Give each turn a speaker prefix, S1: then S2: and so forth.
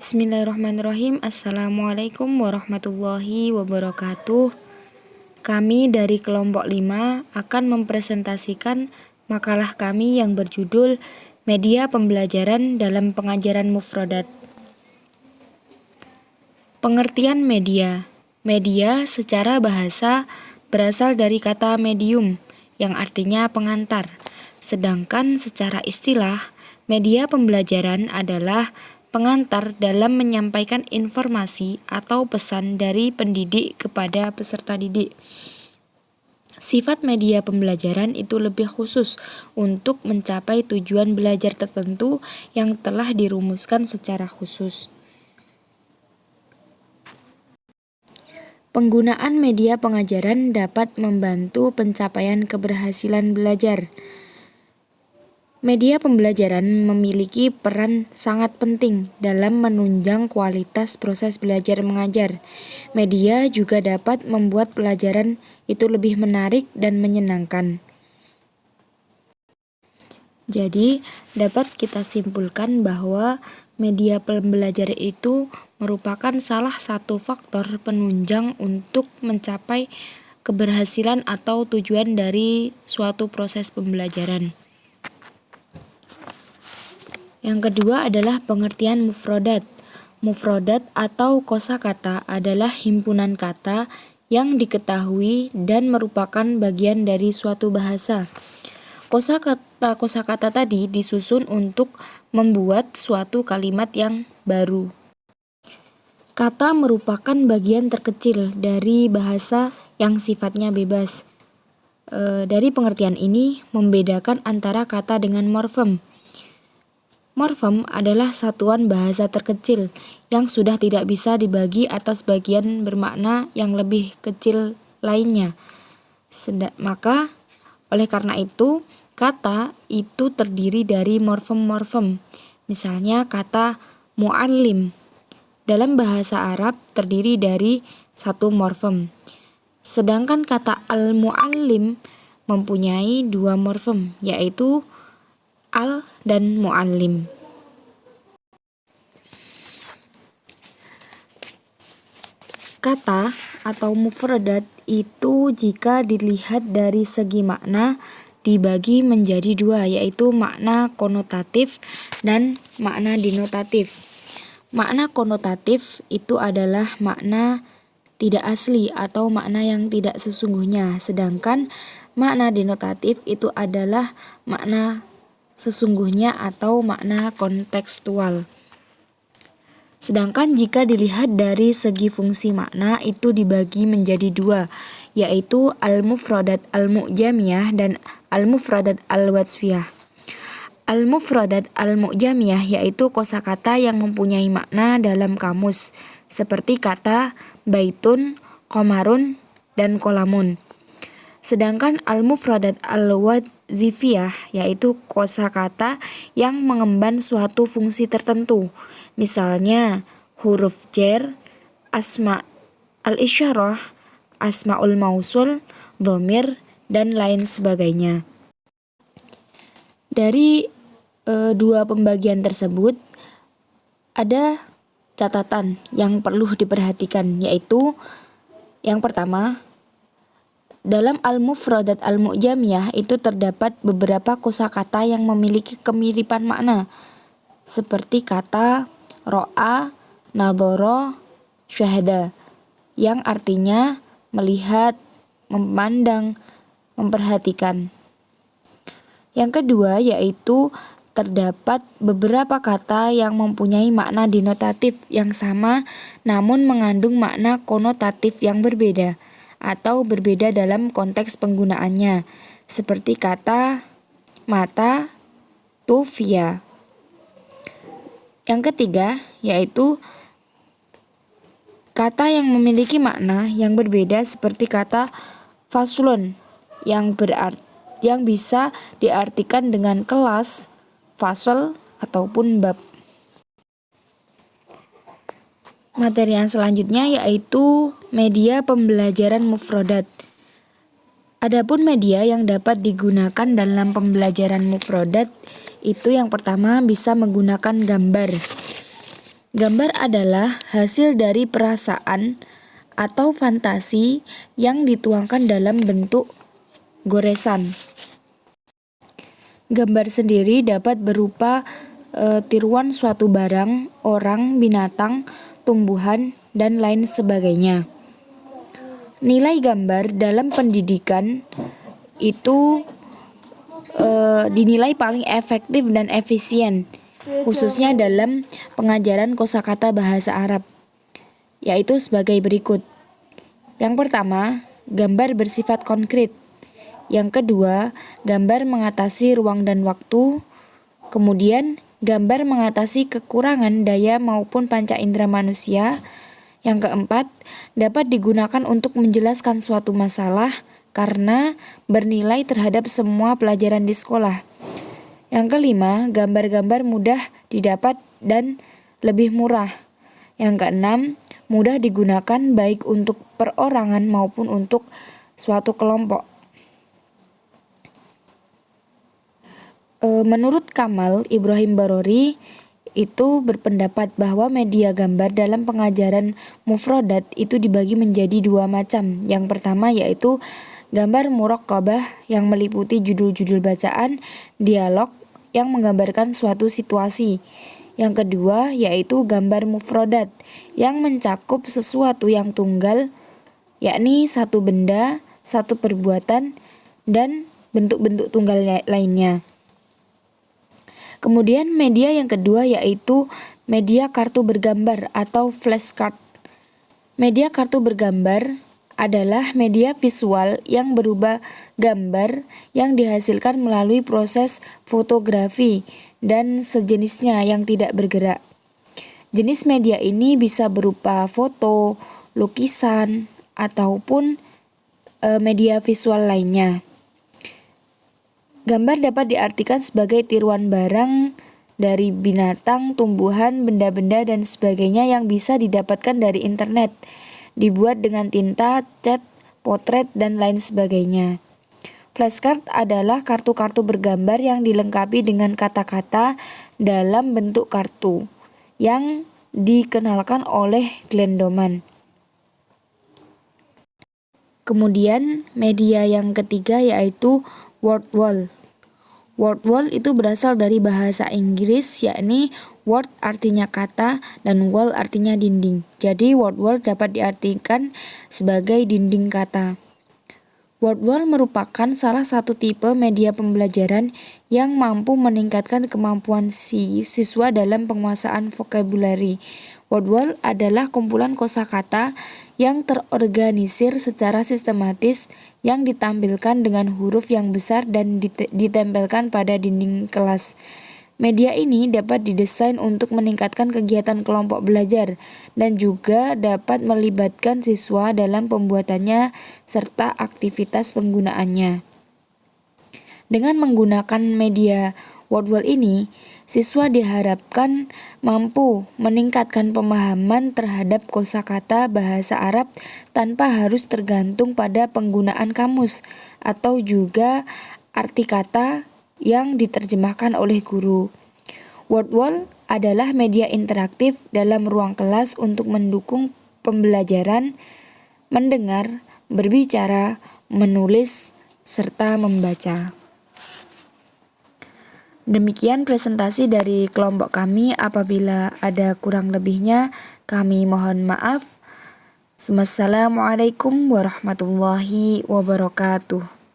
S1: Bismillahirrahmanirrahim. Assalamualaikum warahmatullahi wabarakatuh. Kami dari kelompok 5 akan mempresentasikan makalah kami yang berjudul Media Pembelajaran dalam Pengajaran Mufradat. Pengertian media. Media secara bahasa berasal dari kata medium yang artinya pengantar. Sedangkan secara istilah, media pembelajaran adalah pengantar dalam menyampaikan informasi atau pesan dari pendidik kepada peserta didik. Sifat media pembelajaran itu lebih khusus untuk mencapai tujuan belajar tertentu yang telah dirumuskan secara khusus. Penggunaan media pengajaran dapat membantu pencapaian keberhasilan belajar. Media pembelajaran memiliki peran sangat penting dalam menunjang kualitas proses belajar mengajar. Media juga dapat membuat pelajaran itu lebih menarik dan menyenangkan. Jadi, dapat kita simpulkan bahwa media pembelajaran itu merupakan salah satu faktor penunjang untuk mencapai keberhasilan atau tujuan dari suatu proses pembelajaran. Yang kedua adalah pengertian mufradat. Mufradat atau kosakata adalah himpunan kata yang diketahui dan merupakan bagian dari suatu bahasa. Kosakata tadi disusun untuk membuat suatu kalimat yang baru. Kata merupakan bagian terkecil dari bahasa yang sifatnya bebas. Dari pengertian ini membedakan antara kata dengan morfem. Morfem adalah satuan bahasa terkecil yang sudah tidak bisa dibagi atas bagian bermakna yang lebih kecil lainnya. Maka, oleh karena itu, kata itu terdiri dari morfem-morfem. Misalnya kata mu'allim. Dalam bahasa Arab terdiri dari satu morfem. Sedangkan kata al-mu'allim mempunyai dua morfem, yaitu al dan mu'allim. Kata atau mufradat itu jika dilihat dari segi makna dibagi menjadi dua, yaitu makna konotatif dan makna denotatif. Makna konotatif itu adalah makna tidak asli atau makna yang tidak sesungguhnya, sedangkan makna denotatif itu adalah makna sesungguhnya atau makna kontekstual. Sedangkan jika dilihat dari segi fungsi makna itu dibagi menjadi dua, yaitu al-mufradat al-mu'jamiyah dan al-mufradat al-watsfiyah. Al-mufradat al-mu'jamiyah yaitu kosakata yang mempunyai makna dalam kamus, seperti kata baitun, qamarun, dan kolamun. Sedangkan al-mufradat al-wadzifiyah yaitu kosakata yang mengemban suatu fungsi tertentu. Misalnya huruf jar, asma al-isyarah, asmaul mausul, dhamir, dan lain sebagainya. Dari dua pembagian tersebut ada catatan yang perlu diperhatikan, yaitu yang pertama, dalam al-mufradat al-mu'jamiyah itu terdapat beberapa kosakata yang memiliki kemiripan makna, seperti kata ro'a, nadhara, syahada, yang artinya melihat, memandang, memperhatikan. Yang kedua yaitu terdapat beberapa kata yang mempunyai makna denotatif yang sama namun mengandung makna konotatif yang berbeda atau berbeda dalam konteks penggunaannya, seperti kata mata, tufia. Yang ketiga yaitu kata yang memiliki makna yang berbeda seperti kata faslun yang bisa diartikan dengan kelas, fasal, ataupun bab. Materi yang selanjutnya yaitu media pembelajaran mufradat. Adapun media yang dapat digunakan dalam pembelajaran mufradat itu yang pertama bisa menggunakan gambar. Gambar adalah hasil dari perasaan atau fantasi yang dituangkan dalam bentuk goresan. Gambar sendiri dapat berupa tiruan suatu barang, orang, binatang, tumbuhan, dan lain sebagainya. Nilai gambar dalam pendidikan itu dinilai paling efektif dan efisien, khususnya dalam pengajaran kosakata bahasa Arab, yaitu sebagai berikut. Yang pertama, gambar bersifat konkret. Yang kedua, gambar mengatasi ruang dan waktu. Kemudian, gambar mengatasi kekurangan daya maupun panca indera manusia. Yang keempat, dapat digunakan untuk menjelaskan suatu masalah karena bernilai terhadap semua pelajaran di sekolah. Yang kelima, gambar-gambar mudah didapat dan lebih murah. Yang keenam, mudah digunakan baik untuk perorangan maupun untuk suatu kelompok. Menurut Kamal Ibrahim Barori, itu berpendapat bahwa media gambar dalam pengajaran mufrodat itu dibagi menjadi dua macam. Yang pertama yaitu gambar muraqqabah yang meliputi judul-judul bacaan, dialog yang menggambarkan suatu situasi. Yang kedua yaitu gambar mufrodat yang mencakup sesuatu yang tunggal, yakni satu benda, satu perbuatan, dan bentuk-bentuk tunggal lainnya. Kemudian media yang kedua yaitu media kartu bergambar atau flashcard. Media kartu bergambar adalah media visual yang berupa gambar yang dihasilkan melalui proses fotografi dan sejenisnya yang tidak bergerak. Jenis media ini bisa berupa foto, lukisan, ataupun media visual lainnya. Gambar dapat diartikan sebagai tiruan barang dari binatang, tumbuhan, benda-benda, dan sebagainya yang bisa didapatkan dari internet, dibuat dengan tinta, cat, potret, dan lain sebagainya. Flashcard adalah kartu-kartu bergambar yang dilengkapi dengan kata-kata dalam bentuk kartu, yang dikenalkan oleh Glenn Doman. Kemudian media yang ketiga yaitu word wall. Word wall itu berasal dari bahasa Inggris, yakni word artinya kata dan wall artinya dinding. Jadi word wall dapat diartikan sebagai dinding kata. Word wall merupakan salah satu tipe media pembelajaran yang mampu meningkatkan kemampuan siswa dalam penguasaan vocabulary. Word wall adalah kumpulan kosakata yang terorganisir secara sistematis yang ditampilkan dengan huruf yang besar dan ditempelkan pada dinding kelas. Media ini dapat didesain untuk meningkatkan kegiatan kelompok belajar dan juga dapat melibatkan siswa dalam pembuatannya serta aktivitas penggunaannya. Dengan menggunakan media word wall ini, siswa diharapkan mampu meningkatkan pemahaman terhadap kosakata bahasa Arab tanpa harus tergantung pada penggunaan kamus atau juga arti kata yang diterjemahkan oleh guru. Word wall adalah media interaktif dalam ruang kelas untuk mendukung pembelajaran, mendengar, berbicara, menulis, serta membaca. Demikian presentasi dari kelompok kami. Apabila ada kurang lebihnya, kami mohon maaf. Wassalamualaikum warahmatullahi wabarakatuh.